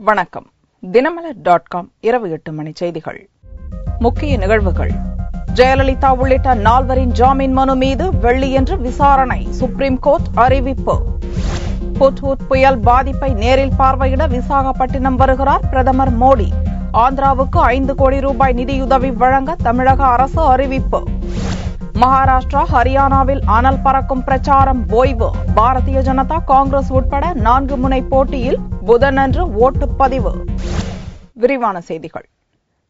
வணக்கம். தினமலர்.com இரவு 8 மணி செய்திகள். முக்கிய நிகழ்வுகள். ஜெயலலிதா உள்ளிட்ட 4 ஜாமீன் மனு மீது வெள்ளியன்று விசாரணை, சுப்ரீம் கோர்ட் அறிவிப்பு. ஹுட்ஹுட் புயல் பாதிப்பை நேரில் பார்வையிட விசாகப்பட்டினம் வருகிறார் பிரதமர் மோடி. ஆந்திராவுக்கு 5 கோடி ரூபாய் நிதியுதவி வழங்க தமிழக அரசு அறிவிப்பு. மகாராஷ்டிரா, ஹரியானாவில் அனல் பறக்கும் பிரச்சாரம் ஓய்வு. பாரதிய ஜனதா, காங்கிரஸ் உட்பட 4 முனை போட்டியில் புதனன்று ஓட்டுப்பதிவு. விரிவான செய்திகள்.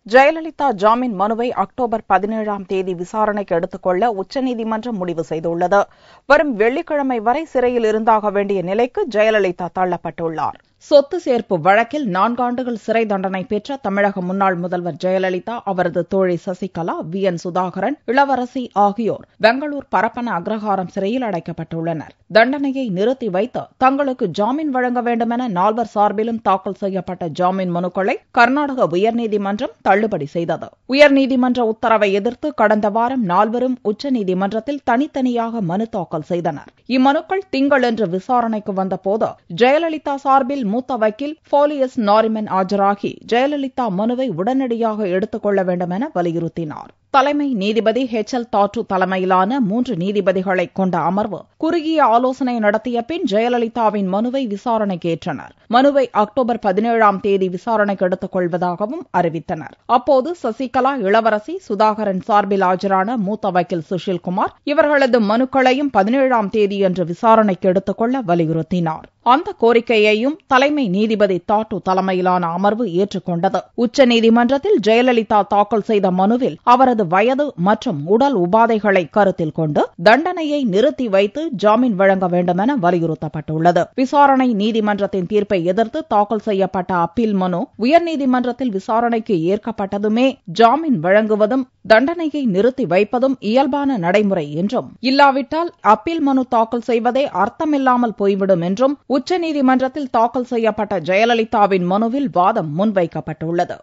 ஜெயலலிதா ஜாமீன் மனுவை அக்டோபர் 17ஆம் தேதி விசாரணைக்கு எடுத்துக்கொள்ள உச்சநீதிமன்றம் முடிவு செய்துள்ளது. வரும் வெள்ளிக்கிழமை வரை சிறையில் இருந்தாக வேண்டிய நிலைக்கு ஜெயலலிதா தள்ளப்பட்டுள்ளார். சொத்து சேர்ப்பு வழக்கில் 4 ஆண்டுகள் சிறை தண்டனை பெற்ற தமிழக முன்னாள் முதல்வர் ஜெயலலிதா, அவரது தோழி சசிகலா, VN சுதாகரன், இளவரசி ஆகியோர் பெங்களூர் பரப்பன அக்ரஹாரம் சிறையில் அடைக்கப்பட்டுள்ளனர். தண்டனையை நிறுத்தி வைத்து தங்களுக்கு ஜாமீன் வழங்க வேண்டுமென 4 சார்பிலும் தாக்கல் செய்யப்பட்ட ஜாமீன் மனுக்களை கர்நாடக உயர்நீதிமன்றம் தள்ளுபடி செய்தது. உயர்நீதிமன்ற உத்தரவை எதிர்த்து கடந்த வாரம் 4 உச்சநீதிமன்றத்தில் தனித்தனியாக மனு தாக்கல் செய்தனர். இம்மனுக்கள் திங்களன்று விசாரணைக்கு வந்தபோது ஜெயலலிதா சார்பில் மூத்த வக்கீல் போலியஸ் நாரிமன் ஆஜராகி ஜெயலலிதா மனுவை உடனடியாக எடுத்துக் கொள்ள வேண்டும் என வலியுறுத்தினார். தலைமை நீதிபதி HL தாட்டு தலைமையிலான 3 நீதிபதிகளை கொண்ட அமர்வு குறுகிய ஆலோசனை நடத்திய பின் ஜெயலலிதாவின் மனுவை விசாரணைக்கு ஏற்றனர். மனுவை அக்டோபர் 17ஆம் தேதி விசாரணைக்கு எடுத்துக் கொள்வதாகவும் அறிவித்தனர். அப்போது சசிகலா, இளவரசி, சுதாகரன் சார்பில் ஆஜரான மூத்த வக்கீல் சுஷில்குமார் இவர்களது மனுக்களையும் 17ஆம் தேதியன்று விசாரணைக்கு எடுத்துக் கொள்ள வலியுறுத்தினார். அந்த கோரிக்கையையும் தலைமை நீதிபதி தாட்டு தலைமையிலான அமர்வு ஏற்றுக்கொண்டது. உச்சநீதிமன்றத்தில் ஜெயலலிதா தாக்கல் செய்த மனுவில் அவரது வயது மற்றும் உடல் உபாதைகளை கருத்தில் கொண்டு தண்டனையை நிறுத்தி வைத்து ஜாமீன் வழங்க வேண்டும் என வலியுறுத்தப்பட்டுள்ளது. விசாரணை நீதிமன்றத்தின் தீர்ப்பை எதிர்த்து தாக்கல் செய்யப்பட்ட அப்பீல் மனு உயர்நீதிமன்றத்தில் விசாரணைக்கு ஏற்கப்பட்டதுமே ஜாமீன் வழங்குவதும் தண்டனையை நிறுத்தி வைப்பதும் இயல்பான நடைமுறை என்றும், இல்லாவிட்டால் அப்பீல் மனு தாக்கல் செய்வதே அர்த்தமில்லாமல் போய்விடும் என்றும் உச்சநீதிமன்றத்தில் தாக்கல் செய்யப்பட்ட ஜெயலலிதாவின் மனுவில் வாதம் முன்வைக்கப்பட்டுள்ளது.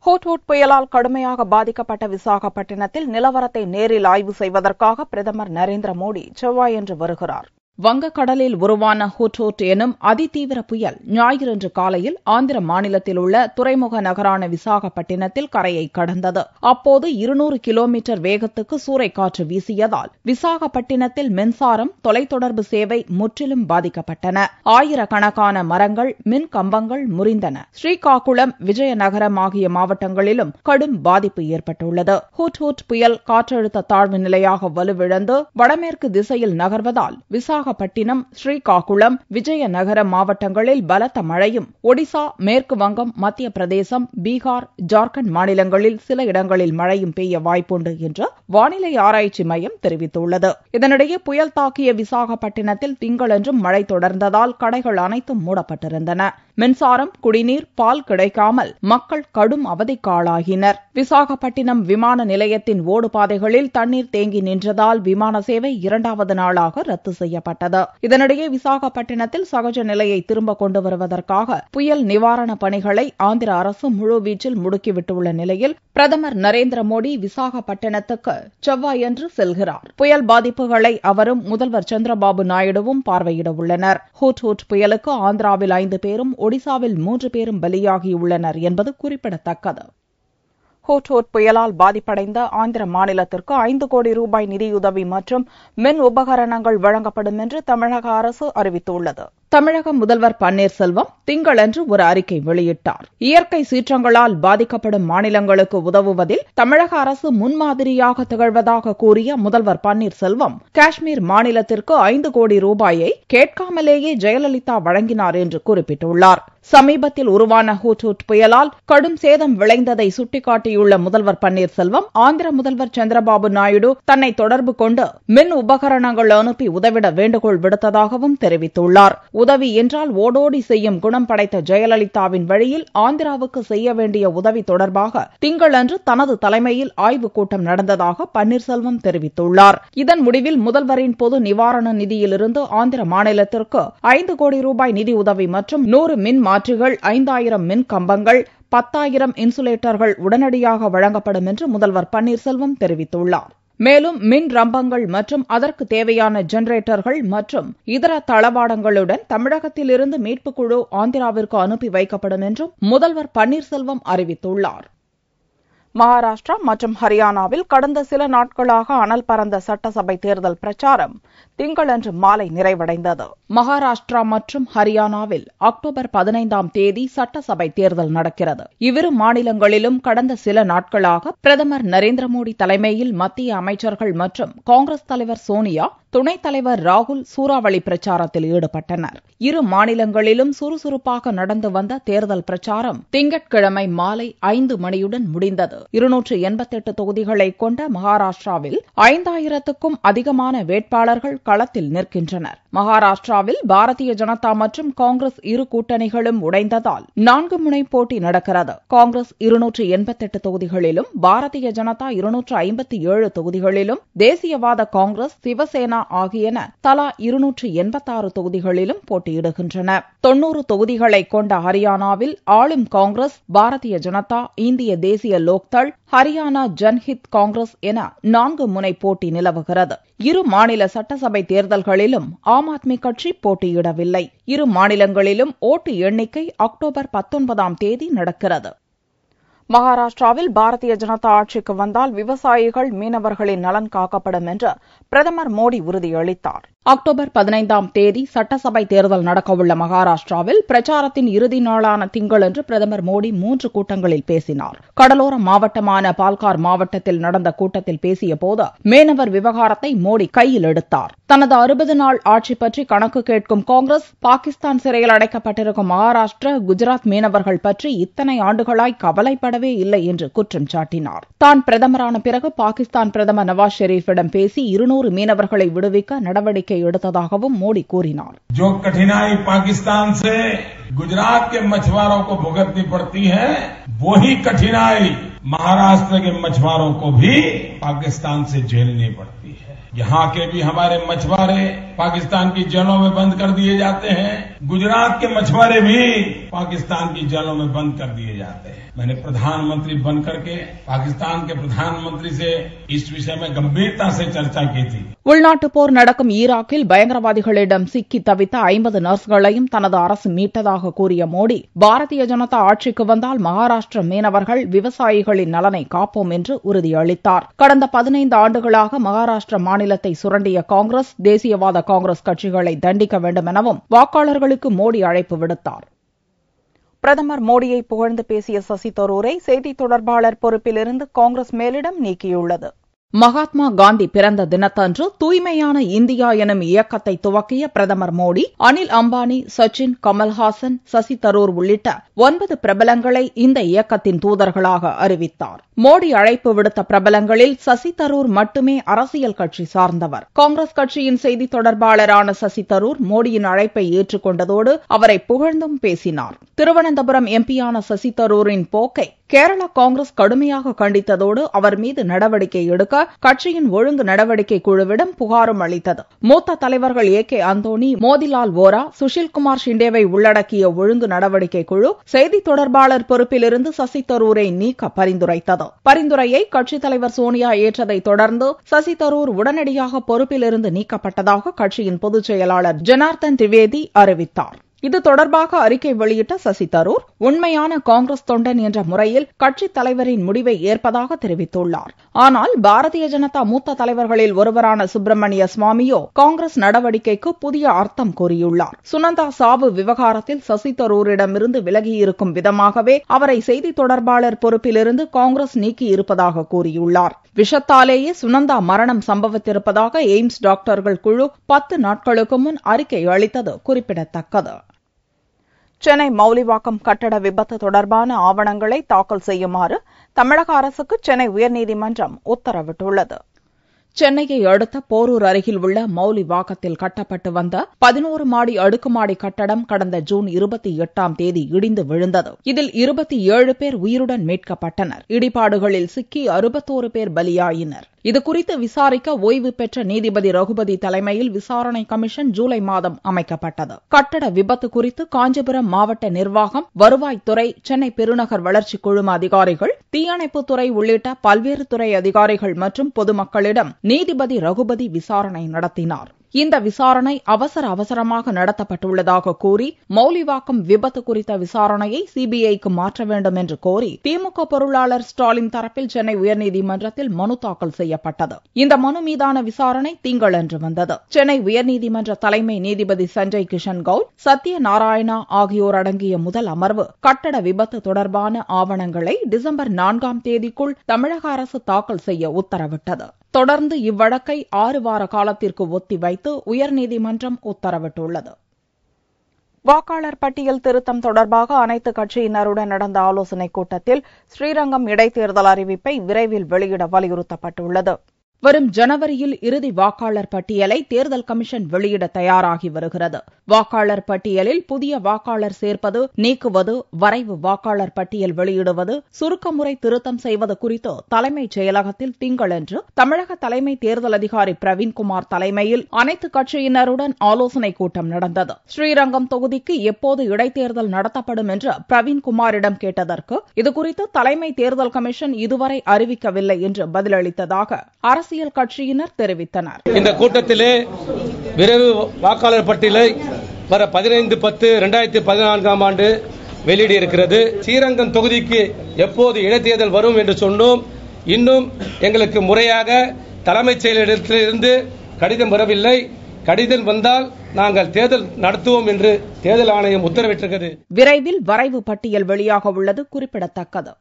ஹுட்ஹுட் புயலால் கடுமையாக பாதிக்கப்பட்ட விசாகப்பட்டினத்தில் நிலவரத்தை நேரில் ஆய்வு செய்வதற்காக பிரதமர் நரேந்திர மோடி செவ்வாயன்று வருகிறார். வங்கக்கடலில் உருவான ஹுட்ஹுட் எனும் அதிதீவிர புயல் ஞாயிறன்று காலையில் ஆந்திர மாநிலத்தில் உள்ள துறைமுக நகரான விசாகப்பட்டினத்தில் கரையை கடந்தது. அப்போது 200 கிலோமீட்டர் வேகத்துக்கு சூறைக்காற்று வீசியதால் விசாகப்பட்டினத்தில் மின்சாரம், தொலைத்தொடர்பு சேவை முற்றிலும் பாதிக்கப்பட்டன. ஆயிரக்கணக்கான மரங்கள், மின் கம்பங்கள் முறிந்தன. ஸ்ரீகாகுளம், விஜயநகரம் ஆகிய மாவட்டங்களிலும் கடும் பாதிப்பு ஏற்பட்டுள்ளது. ஹுட்ஹுட் புயல் காற்றழுத்த தாழ்வு நிலையாக வலுவிழந்து வடமேற்கு திசையில் நகர்வதால் விசாகப்பட்டினம், ஸ்ரீகாகுளம், விஜயநகரம் மாவட்டங்களில் பலத்த மழையும், ஒடிசா, மேற்கு வங்கம், மத்திய பிரதேசம், பீகார், ஜார்க்கண்ட் மாநிலங்களில் சில இடங்களில் மழையும் பெய்ய வாய்ப்புண்டு என்று வானிலை ஆராய்ச்சி மையம் தெரிவித்துள்ளது. இதனிடையே புயல் தாக்கிய விசாகப்பட்டினத்தில் திங்களன்றும் மழை தொடர்ந்ததால் கடைகள் அனைத்தும் மூடப்பட்டிருந்தன. மின்சாரம், குடிநீர், பால் கிடைக்காமல் மக்கள் கடும் அவதிக்காளாகினர். விசாகப்பட்டினம் விமான நிலையத்தின் ஓடுபாதைகளில் தண்ணீர் தேங்கி நின்றதால் விமான சேவை 2வது நாளாக ரத்து செய்யப்பட்டது. இதனிடையே விசாகப்பட்டினத்தில் சகஜ நிலையை திரும்ப கொண்டு வருவதற்காக புயல் நிவாரணப் பணிகளை ஆந்திர அரசு முழுவீச்சில் முடுக்கிவிட்டுள்ள நிலையில் பிரதமர் நரேந்திர மோடி விசாகப்பட்டினத்துக்கு செவ்வாயன்று செல்கிறார். புயல் பாதிப்புகளை அவரும் முதல்வர் சந்திரபாபு நாயுடுவும் பார்வையிட உள்ளனர். ஹுட்ஹுட் புயலுக்கு ஆந்திராவில் 5 பேரும், ஒடிசாவில் 3 பேரும் பலியாகியுள்ளனர் என்பது குறிப்பிடத்தக்கது. ஹுட்ஹுட் புயலால் பாதிப்படைந்த ஆந்திர மாநிலத்திற்கு 5 கோடி ரூபாய் நிதியுதவி மற்றும் மின் உபகரணங்கள் வழங்கப்படும் என்று தமிழக அரசு அறிவித்துள்ளது. தமிழக முதல்வர் பன்னீர்செல்வம் திங்களன்று ஒரு அறிக்கை வெளியிட்டார். இயற்கை சீற்றங்களால் பாதிக்கப்படும் மாநிலங்களுக்கு உதவுவதில் தமிழக அரசு முன்மாதிரியாக திகழ்வதாக கூறிய முதல்வர் பன்னீர்செல்வம், காஷ்மீர் மாநிலத்திற்கு 5 கோடி ரூபாயை கேட்காமலேயே ஜெயலலிதா வழங்கினார் என்று குறிப்பிட்டுள்ளார். சமீபத்தில் உருவான ஹுட்ஹுட் புயலால் கடும் சேதம் விளைந்ததை சுட்டிக்காட்டியுள்ள முதல்வர் பன்னீர்செல்வம், ஆந்திர முதல்வர் சந்திரபாபு நாயுடு தன்னை தொடர்பு கொண்டு மின் உபகரணங்கள் அனுப்பி உதவிட வேண்டுகோள் விடுத்ததாகவும் தெரிவித்துள்ளார். உதவி என்றால் ஓடோடி செய்யும் குணம் படைத்த ஜெயலலிதாவின் வழியில் ஆந்திராவுக்கு செய்ய வேண்டிய உதவி தொடர்பாக திங்களன்று தனது தலைமையில் ஆய்வுக் கூட்டம் நடந்ததாக பன்னீர்செல்வம் தெரிவித்துள்ளார். இதன் முடிவில் முதல்வரின் பொது நிவாரண நிதியிலிருந்து ஆந்திர மாநிலத்திற்கு 5 கோடி ரூபாய் நிதி உதவி மற்றும் 100 மின் மாற்றிகள், 5000 மின் கம்பங்கள், 10,000 இன்சுலேட்டர்கள் உடனடியாக வழங்கப்படும் என்று முதல்வர் பன்னீர்செல்வம் தெரிவித்துள்ளார். மேலும் மின் ரம்பங்கள் மற்றும் அதற்கு தேவையான ஜெனரேட்டர்கள் மற்றும் இதர தளவாடங்களுடன் தமிழகத்திலிருந்து மீட்புக் குழு ஆந்திராவிற்கு அனுப்பி வைக்கப்படும் என்றும் முதல்வர் பன்னீர்செல்வம் அறிவித்துள்ளார். மகாராஷ்டிரா மற்றும் ஹரியானாவில் கடந்த சில நாட்களாக அனல் பறந்த சட்டசபை தேர்தல் பிரச்சாரம் திங்களன்று மாலை நிறைவடைந்தது. மகாராஷ்டிரா மற்றும் ஹரியானாவில் அக்டோபர் 15ஆம் தேதி சட்டசபை தேர்தல் நடக்கிறது. இவ்விரு மாநிலங்களிலும் கடந்த சில நாட்களாக பிரதமர் நரேந்திர மோடி தலைமையில் மத்திய அமைச்சர்கள் மற்றும் காங்கிரஸ் தலைவர் சோனியா, துணைத் தலைவர் ராகுல் சூறாவளி பிரச்சாரத்தில் ஈடுபட்டனர். இரு மாநிலங்களிலும் சுறுசுறுப்பாக நடந்து வந்த தேர்தல் பிரச்சாரம் திங்கட்கிழமை மாலை 5 மணியுடன் முடிந்தது. 288 தொகுதிகளை கொண்ட மகாராஷ்டிராவில் 5000க்கும் அதிகமான வேட்பாளர்கள் களத்தில் நிற்கின்றனர். மகாராஷ்டிராவில் பாரதிய ஜனதா மற்றும் காங்கிரஸ் இரு கூட்டணிகளும் உடைந்ததால் 4 முனை போட்டி நடக்கிறது. காங்கிரஸ் 288 தொகுதிகளிலும், பாரதிய ஜனதா 257 தொகுதிகளிலும், தேசியவாத காங்கிரஸ், சிவசேனா ஆகியன தலா 286 தொகுதிகளிலும் போட்டியிடுகின்றன. 90 தொகுதிகளை கொண்ட ஹரியானாவில் ஆளும் காங்கிரஸ், பாரதிய ஜனதா, இந்திய தேசிய லோக்தள், ஹரியானா ஜன்ஹித் காங்கிரஸ் என 4 முனை போட்டி நிலவுகிறது. இரு மாநில சட்டசபை தேர்தல்களிலும் ஆம் ஆத்மி கட்சி போட்டியிடவில்லை. இரு மாநிலங்களிலும் ஓட்டு எண்ணிக்கை அக்டோபர் 19ஆம் தேதி நடக்கிறது. மகாராஷ்டிராவில் பாரதிய ஜனதா ஆட்சிக்கு வந்தால் விவசாயிகள், மீனவர்களின் நலன் காக்கப்படும் என்று பிரதமர் மோடி உறுதியளித்தார். அக்டோபர் 15ஆம் தேதி சட்டசபை தேர்தல் நடக்கவுள்ள மகாராஷ்டிராவில் பிரச்சாரத்தின் இறுதி நாளான திங்களன்று பிரதமர் மோடி 3 கூட்டங்களில் பேசினார். கடலோர மாவட்டமான பால்கார் மாவட்டத்தில் நடந்த கூட்டத்தில் பேசியபோது மீனவர் விவகாரத்தை மோடி கையில் எடுத்தார். தனது 60 நாள் ஆட்சி பற்றி கணக்கு கேட்கும் காங்கிரஸ், பாகிஸ்தான் சிறையில் அடைக்கப்பட்டிருக்கும் மகாராஷ்டிரா, குஜராத் மீனவர்கள் பற்றி இத்தனை ஆண்டுகளாய் கவலைப்படவே இல்லை என்று குற்றம் சாட்டினார். தான் பிரதமரான பிறகு பாகிஸ்தான் பிரதமர் நவாஸ் ஷெரீஃபிடம் பேசி 200 மீனவர்களை விடுவிக்க நடவடிக்கை எடுத்ததாகவும் மோடி கூறினார். जो कठिनाई पाकिस्तान से गुजरात के मछुआरों को भुगतनी पड़ती है, वही कठिनाई महाराष्ट्र के मछुआरों को भी पाकिस्तान से झेलनी पड़ती है. यहाँ के भी हमारे मछुआरे पाकिस्तान की जेलों में बंद कर दिए जाते हैं. गुजरात के मछुआरे भी पाकिस्तान की जेलों में बंद कर दिए जाते हैं. मैंने प्रधानमंत्री बनकर के पाकिस्तान के प्रधानमंत्री से इस विषय में गंभीरता से चर्चा की थी. உள்நாட்டு போர் நடக்கும் ஈராக்கில் பயங்கரவாதிகளிடம் சிக்கி தவித்த 50 நர்ஸ்களையும் தனது அரசு மீட்டதாக கூறிய மோடி, பாரதிய ஜனதா ஆட்சிக்கு வந்தால் மகாராஷ்டிர மீனவர்கள், விவசாயிகளின் நலனை காப்போம் என்று உறுதியளித்தார். கடந்த 15 ஆண்டுகளாக மகாராஷ்டிர மாநிலத்தை சுரண்டிய காங்கிரஸ், தேசியவாத காங்கிரஸ் கட்சிகளை தண்டிக்க வேண்டும் எனவும் வாக்காளர்களுக்கு மோடி அழைப்பு விடுத்தார். பிரதமர் மோடியை புகழ்ந்து பேசிய சசி தரூரை செய்தி தொடர்பாளர் பொறுப்பிலிருந்து காங்கிரஸ் மேலிடம் நீக்கியுள்ளது. மகாத்மா காந்தி பிறந்த தினத்தன்று தூய்மையான இந்தியா எனும் இயக்கத்தை துவக்கிய பிரதமர் மோடி, அனில் அம்பானி, சச்சின், கமல்ஹாசன், சசி தரூர் உள்ளிட்ட 9 பிரபலங்களை இந்த இயக்கத்தின் தூதர்களாக அறிவித்தார். மோடி அழைப்பு விடுத்த பிரபலங்களில் சசி தரூர் மட்டுமே அரசியல் கட்சி சார்ந்தவர். காங்கிரஸ் கட்சியின் செய்தி தொடர்பாளரான சசி தரூர் மோடியின் அழைப்பை ஏற்றுக்கொண்டதோடு அவரை புகழ்ந்தும் பேசினார். திருவனந்தபுரம் எம்பியான சசி தரூரின் போக்கை கேரள காங்கிரஸ் கடுமையாக கண்டித்ததோடு அவர் மீது நடவடிக்கை எடுக்க கட்சியின் ஒழுங்கு நடவடிக்கை குழுவிடம் புகாரும் அளித்தது. மூத்த தலைவர்கள் ஏ.கே. அந்தோணி, மோதிலால் வோரா, சுஷில்குமார் ஷிண்டேவை உள்ளடக்கிய ஒழுங்கு நடவடிக்கை குழு செய்தி தொடர்பாளர் பொறுப்பிலிருந்து சசி தரூரை நீக்க பரிந்துரைத்தது. பரிந்துரையை கட்சித் தலைவர் சோனியா ஏற்றதைத் தொடர்ந்து சசி தரூர் உடனடியாக பொறுப்பிலிருந்து நீக்கப்பட்டதாக கட்சியின் பொதுச் செயலாளர் ஜனார்தன் திரிவேதி அறிவித்தார். இது தொடர்பாக அறிக்கை வெளியிட்ட சசி தரூர், உண்மையான காங்கிரஸ் தொண்டன் என்ற முறையில் கட்சித் தலைவரின் முடிவை ஏற்பதாக தெரிவித்துள்ளார். ஆனால் பாரதிய ஜனதா மூத்த தலைவர்களில் ஒருவரான சுப்பிரமணிய சுவாமியோ காங்கிரஸ் நடவடிக்கைக்கு புதிய அர்த்தம் கூறியுள்ளார். சுனந்தா சாவு விவகாரத்தில் சசி தரூரிடமிருந்து விலகியிருக்கும் விதமாகவே அவரை செய்தி தொடர்பாளர் பொறுப்பிலிருந்து காங்கிரஸ் நீக்கியிருப்பதாக கூறியுள்ளார். விஷத்தாலேயே சுனந்தா மரணம் சம்பவித்திருப்பதாக எய்ம்ஸ் டாக்டர்கள் குழு 10 நாட்களுக்கு முன் அறிக்கை அளித்தது குறிப்பிடத்தக்கது. சென்னை மௌலிவாக்கம் கட்டட விபத்து தொடர்பான ஆவணங்களை தாக்கல் செய்யுமாறு தமிழக அரசுக்கு சென்னை உயர்நீதிமன்றம் உத்தரவிட்டுள்ளது. சென்னையை அடுத்த போரூர் அருகில் உள்ள மௌலிவாக்கத்தில் கட்டப்பட்டு வந்த 11 மாடி அடுக்குமாடி கட்டடம் கடந்த ஜூன் 28ஆம் தேதி இடிந்து விழுந்தது. இதில் 27 பேர் உயிருடன் மீட்கப்பட்டனர். இடிபாடுகளில் சிக்கி 61 பேர் பலியாயினர். இதுகுறித்து விசாரிக்க ஓய்வு பெற்ற நீதிபதி ரகுபதி தலைமையில் விசாரணை கமிஷன் ஜூலை மாதம் அமைக்கப்பட்டது. கட்டட விபத்து குறித்து காஞ்சிபுரம் மாவட்ட நிர்வாகம், வருவாய்த்துறை, சென்னை பெருநகர் வளர்ச்சி குழும அதிகாரிகள், தீயணைப்புத்துறை உள்ளிட்ட பல்வேறு துறை அதிகாரிகள் மற்றும் பொதுமக்களிடம் நீதிபதி ரகுபதி விசாரணை நடத்தினார். இந்த விசாரணை அவசரமாக நடத்தப்பட்டுள்ளதாக கூறி மௌலிவாக்கம் விபத்து குறித்த விசாரணையை சிபிஐக்கு மாற்ற வேண்டும் என்று கோரி திமுக பொருளாளர் ஸ்டாலின் தரப்பில் சென்னை உயர்நீதிமன்றத்தில் மனு தாக்கல் செய்யப்பட்டது. இந்த மனு மீதான விசாரணை திங்களன்று வந்தது. சென்னை உயர்நீதிமன்ற தலைமை நீதிபதி சஞ்சய் கிஷன் கவுல், சத்யநாராயணா ஆகியோர் அடங்கிய முதல் அமர்வு கட்டட விபத்து தொடர்பான ஆவணங்களை டிசம்பர் 4ஆம் தேதிக்குள் தமிழக அரசு தாக்கல் செய்ய உத்தரவிட்டது. தொடர்ந்து இவ்வழக்கை 6 வார காலத்திற்கு ஒத்திவைத்து உயர்நீதிமன்றம் உத்தரவிட்டுள்ளது. வாக்காளர் பட்டியல் திருத்தம் தொடர்பாக அனைத்து கட்சியினருடன் நடந்த ஆலோசனைக் கூட்டத்தில் ஸ்ரீரங்கம் இடைத்தேர்தல் அறிவிப்பை விரைவில் வெளியிட வலியுறுத்தப்பட்டுள்ளது. வரும் ஜனவரியில் இறுதி வாக்காளர் பட்டியலை தேர்தல் கமிஷன் வெளியிட தயாராகி வருகிறது. வாக்காளர் பட்டியலில் புதிய வாக்காளர் சேர்ப்பது, நீக்குவது, வரைவு வாக்காளர் பட்டியல் வெளியிடுவது, சுருக்கமுறை திருத்தம் செய்வது குறித்து தலைமைச் செயலகத்தில் திங்களன்று தமிழக தலைமை தேர்தல் அதிகாரி பிரவீன்குமார் தலைமையில் அனைத்து கட்சியினருடன் ஆலோசனைக் கூட்டம் நடந்தது. ஸ்ரீரங்கம் தொகுதிக்கு எப்போது இடைத்தேர்தல் நடத்தப்படும் என்று பிரவீன்குமாரிடம் கேட்டதற்கு இதுகுறித்து தலைமை தேர்தல் கமிஷன் இதுவரை அறிவிக்கவில்லை என்று பதிலளித்ததாக அரசியல் கட்சியினர் தெரிவித்தனர். இந்த கூட்டத்திலே விரைவு வாக்காளர் பட்டியலை வர 15/10/2014 ஆண்டு வெளியிட இருக்கிறது. ஸ்ரீரங்கம் தொகுதிக்கு எப்போது இடைத்தேர்தல் வரும் என்று சொன்னோம். இன்னும் எங்களுக்கு முறையாக தலைமைச் செயலகத்திலிருந்து கடிதம் வரவில்லை. கடிதம் வந்தால் நாங்கள் தேர்தல் நடத்துவோம் என்று தேர்தல் ஆணையம் உத்தரவிட்டிருக்கிறது. விரைவில் வரைவு பட்டியல் வெளியாக உள்ளது குறிப்பிடத்தக்கது.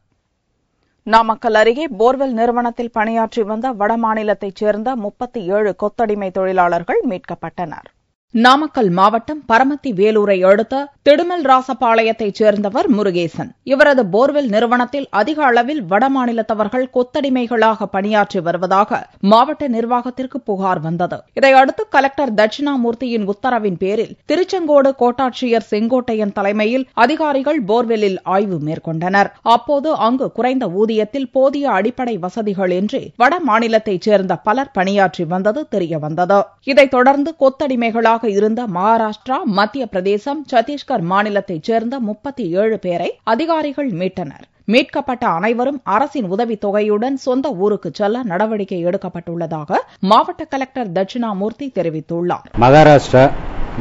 நாமக்கல் அருகே போர்வெல் நிறுவனத்தில் பணியாற்றி வந்த வடமாநிலத்தைச் சேர்ந்த 37 கொத்தடிமை தொழிலாளர்கள் மீட்கப்பட்டனர். நாமக்கல் மாவட்டம் பரமத்தி வேலூரை அடுத்த திடுமல் ராசபாளையத்தைச் சேர்ந்தவர் முருகேசன். இவரது போர்வெல் நிறுவனத்தில் அதிக அளவில் வடமாநிலத்தவர்கள் கொத்தடிமைகளாக பணியாற்றி வருவதாக மாவட்ட நிர்வாகத்திற்கு புகார் வந்தது. இதையடுத்து கலெக்டர் தட்சிணாமூர்த்தியின் உத்தரவின் பேரில் திருச்செங்கோடு கோட்டாட்சியர் செங்கோட்டையன் தலைமையில் அதிகாரிகள் போர்வெல்லில் ஆய்வு மேற்கொண்டனர். அப்போது அங்கு குறைந்த ஊதியத்தில் போதிய அடிப்படை வசதிகளின்றி வடமாநிலத்தைச் சேர்ந்த பலர் பணியாற்றி வந்தது தெரியவந்தது. இதைத் தொடர்ந்து கொத்தடிமைகளாக இருந்த மகாராஷ்டிரா, மத்திய பிரதேசம், சத்தீஸ்கர் மாநிலத்தைச் சேர்ந்த 37 பேரை அதிகாரிகள் மீட்டனர். மீட்கப்பட்ட அனைவரும் அரசின் உதவித் தொகையுடன் சொந்த ஊருக்கு செல்ல நடவடிக்கை எடுக்கப்பட்டுள்ளதாக மாவட்ட கலெக்டர் தட்சிணாமூர்த்தி தெரிவித்துள்ளார். மகாராஷ்டிரா,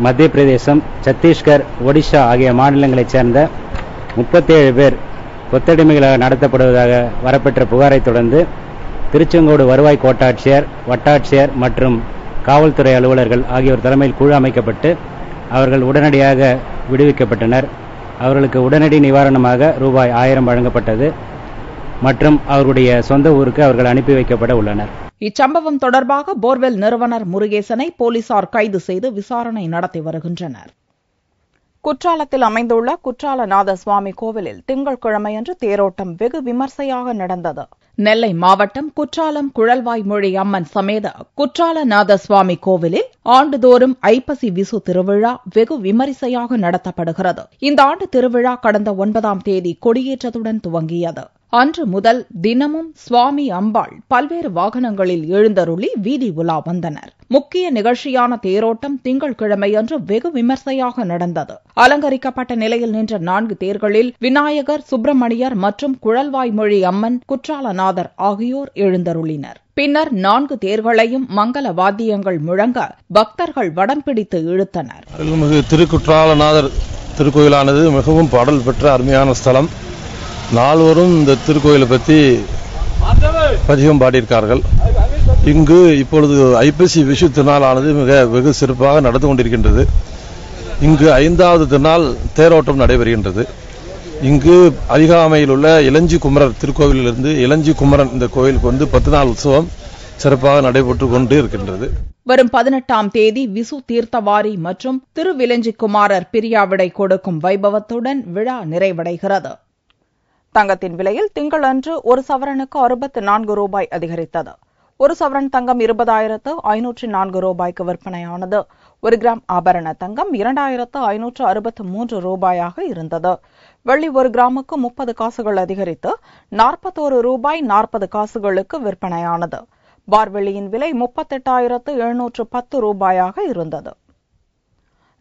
மத்திய பிரதேசம், சத்தீஸ்கர், ஒடிஷா ஆகிய மாநிலங்களைச் சேர்ந்த 37 பேர் கொத்தடிமைகளாக நடத்தப்படுவதாக வரப்பெற்ற புகாரை தொடர்ந்து திருச்செங்கோடு வருவாய் கோட்டாட்சியர், வட்டாட்சியர் மற்றும் காவல்துறை அலுவலர்கள் ஆகியோர் தலைமையில் குழு அமைக்கப்பட்டு அவர்கள் உடனடியாக விடுவிக்கப்பட்டனர். அவர்களுக்கு உடனடி நிவாரணமாக ரூபாய் 1000 வழங்கப்பட்டது மற்றும் அவர்களுடைய சொந்த ஊருக்கு அவர்கள் அனுப்பி வைக்கப்பட உள்ளனர். இச்சம்பவம் தொடர்பாக போர்வெல் நிறுவனர் முருகேசனை போலீசார் கைது செய்து விசாரணை நடத்தி வருகின்றனர். குற்றாலத்தில் அமைந்துள்ள குற்றாலநாத சுவாமி கோவிலில் திங்கட்கிழமையன்று தேரோட்டம் வெகு விமர்சையாக நடந்தது. நெல்லை மாவட்டம் குற்றாலம் குழல்வாய்மொழி அம்மன் சமேத குற்றாலநாத சுவாமி கோவிலில் ஆண்டுதோறும் ஐப்பசி விசு திருவிழா வெகு விமரிசையாக நடத்தப்படுகிறது. இந்த ஆண்டு திருவிழா கடந்த 9ஆம் தேதி கொடியேற்றத்துடன் துவங்கியது. அன்று முதல் தினமும் சுவாமி அம்பாள் பல்வேறு வாகனங்களில் எழுந்தருளி வீதி உலா வந்தனர். முக்கிய நிகழ்ச்சியான தேரோட்டம் திங்கட்கிழமையன்று வெகு விமர்சையாக நடந்தது. அலங்கரிக்கப்பட்ட நிலையில் நின்ற 4 தேர்களில் விநாயகர், சுப்பிரமணியர் மற்றும் குழல்வாய்மொழி அம்மன், குற்றாலநாதர் ஆகியோர் எழுந்தருளினர். பின்னர் 4 தேர்களையும் மங்கள வாத்தியங்கள் முழங்க பக்தர்கள் வடம் பிடித்து இழுத்தனர். திருக்குற்றாலநாதர் திருக்கோயிலானது மிகவும் பாடல் பெற்ற அருமையான ஸ்தலம். நால்வரும் இந்த திருக்கோயிலை பற்றி பதிகம் பாடியிருக்கார்கள். இங்கு இப்பொழுது ஐப்பசி விஷு திருநாளானது வெகு சிறப்பாக நடந்து கொண்டிருக்கின்றது. இங்கு 5வது திருநாள் தேரோட்டம் நடைபெறுகின்றது. இங்கு அருகாமையில் உள்ள இளஞ்சி குமரர் திருக்கோவிலிருந்து இளஞ்சி குமரன் இந்த கோயிலுக்கு 10 நாள் உற்சவம் சிறப்பாக நடைபெற்றுக் கொண்டு இருக்கின்றது. வரும் 18ஆம் தேதி விசு தீர்த்தவாரி மற்றும் திருவிலஞ்சி குமாரர் பிரியாவிடை கொடுக்கும் வைபவத்துடன் விழா நிறைவடைகிறது. தங்கத்தின் விலையில் திங்களன்று ஒரு சவரனுக்கு 64 ரூபாய் அதிகரித்தது. ஒரு சவரன் தங்கம் 20,504 ரூபாய்க்கு விற்பனையானது. 1 கிராம் ஆபரண தங்கம் 2,563 ரூபாயாக இருந்தது. வெள்ளி 1 கிராமுக்கு 30 காசுகள் அதிகரித்து 41 ரூபாய் 40 காசுகளுக்கு விற்பனையானது. பார் வெள்ளியின் விலை 38,710 ரூபாயாக இருந்தது.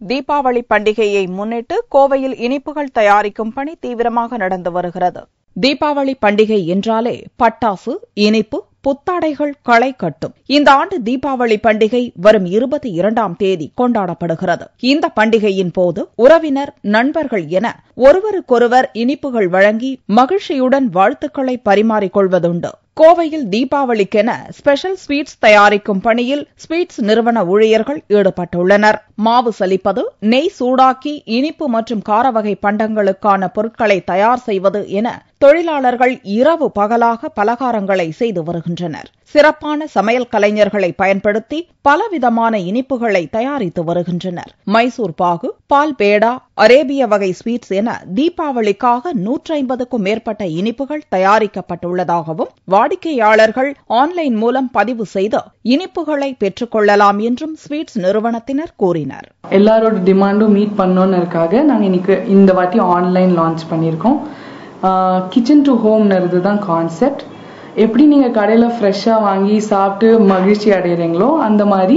தீபாவளி பண்டிகையை முன்னிட்டு கோவையில் இனிப்புகள் தயாரிக்கும் பணி தீவிரமாக நடந்து வருகிறது. தீபாவளி பண்டிகை என்றாலே பட்டாசு, இனிப்பு, புத்தாடைகள் களை கட்டும். இந்த ஆண்டு தீபாவளி பண்டிகை வரும் 22ஆம் தேதி கொண்டாடப்படுகிறது. இந்த பண்டிகையின் போது உறவினர், நண்பர்கள் என ஒருவருக்கொருவர் இனிப்புகள் வழங்கி மகிழ்ச்சியுடன் வாழ்த்துக்களை பரிமாறிக்கொள்வதுண்டு. கோவையில் தீபாவளிக்கென ஸ்பெஷல் ஸ்வீட்ஸ் தயாரிக்கும் பணியில் ஸ்வீட்ஸ் நிறுவன ஊழியர்கள் ஈடுபட்டுள்ளனர். மாவு சலிப்பது, நெய் சூடாக்கி இனிப்பு மற்றும் கார வகை பண்டங்களுக்கான பொருட்களை தயார் செய்வது என தொழிலாளர்கள் இரவு பகலாக பலகாரங்களை செய்து வருகின்றனர். சிறப்பான சமையல் கலைஞர்களை பயன்படுத்தி பலவிதமான இனிப்புகளை தயாரித்து வருகின்றனர். மைசூர் பாகு, பால் பேடா, அரேபிய வகை ஸ்வீட்ஸ் என தீபாவளிக்காக 150க்கும் மேற்பட்ட இனிப்புகள் தயாரிக்கப்பட்டுள்ளதாகவும் வாடிக்கையாளர்கள் ஆன்லைன் மூலம் பதிவு செய்து இனிப்புகளை பெற்றுக் கொள்ளலாம் என்றும் ஸ்வீட்ஸ் நிறுவனத்தினர் கூறினர். எல்லாரோட டிமாண்டும் மீட் பண்ணோம்னுக்காக நாங்க இன்னைக்கு இந்த வாட்டி ஆன்லைன் லான்ச் பண்ணியிருக்கோம். கிச்சன் டு ஹோம்ங்கிறது தான் கான்செப்ட். எப்படி நீங்கள் கடையில் ஃப்ரெஷ்ஷாக வாங்கி சாப்பிட்டு மகிழ்ச்சி அடைகிறீங்களோ அந்த மாதிரி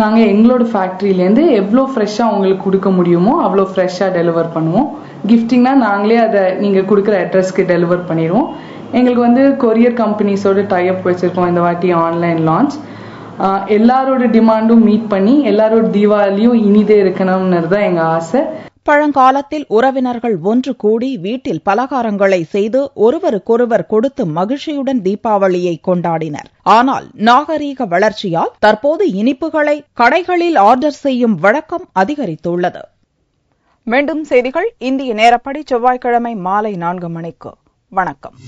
நாங்கள் எங்களோட ஃபேக்ட்ரியிலேருந்து எவ்வளோ ஃப்ரெஷ்ஷாக உங்களுக்கு கொடுக்க முடியுமோ அவ்வளோ ஃப்ரெஷ்ஷாக டெலிவர் பண்ணுவோம். கிஃப்டிங்னா நாங்களே அதை நீங்கள் கொடுக்குற அட்ரஸ்க்கு டெலிவர் பண்ணிடுவோம். எங்களுக்கு கொரியர் கம்பெனிஸோட டைப் வச்சுருக்கோம். இந்த வாட்டி ஆன்லைன் லான்ச் எல்லாரோட டிமாண்டும் மீட் பண்ணி எல்லாரோட தீபாவளியும் இனிதே இருக்கணும்னு தான் எங்கள் ஆசை. பழங்காலத்தில் உறவினர்கள் ஒன்று கூடி வீட்டில் பலகாரங்களை செய்து ஒருவருக்கொருவர் கொடுத்து மகிழ்ச்சியுடன் தீபாவளியை கொண்டாடினர். ஆனால் நாகரீக வளர்ச்சியால் தற்போது இனிப்புகளை கடைகளில் ஆர்டர் செய்யும் வழக்கம் அதிகரித்துள்ளது. மீண்டும் செய்திகள் இந்திய நேரப்படி செவ்வாய்க்கிழமை மாலை 4 மணிக்கு. வணக்கம்.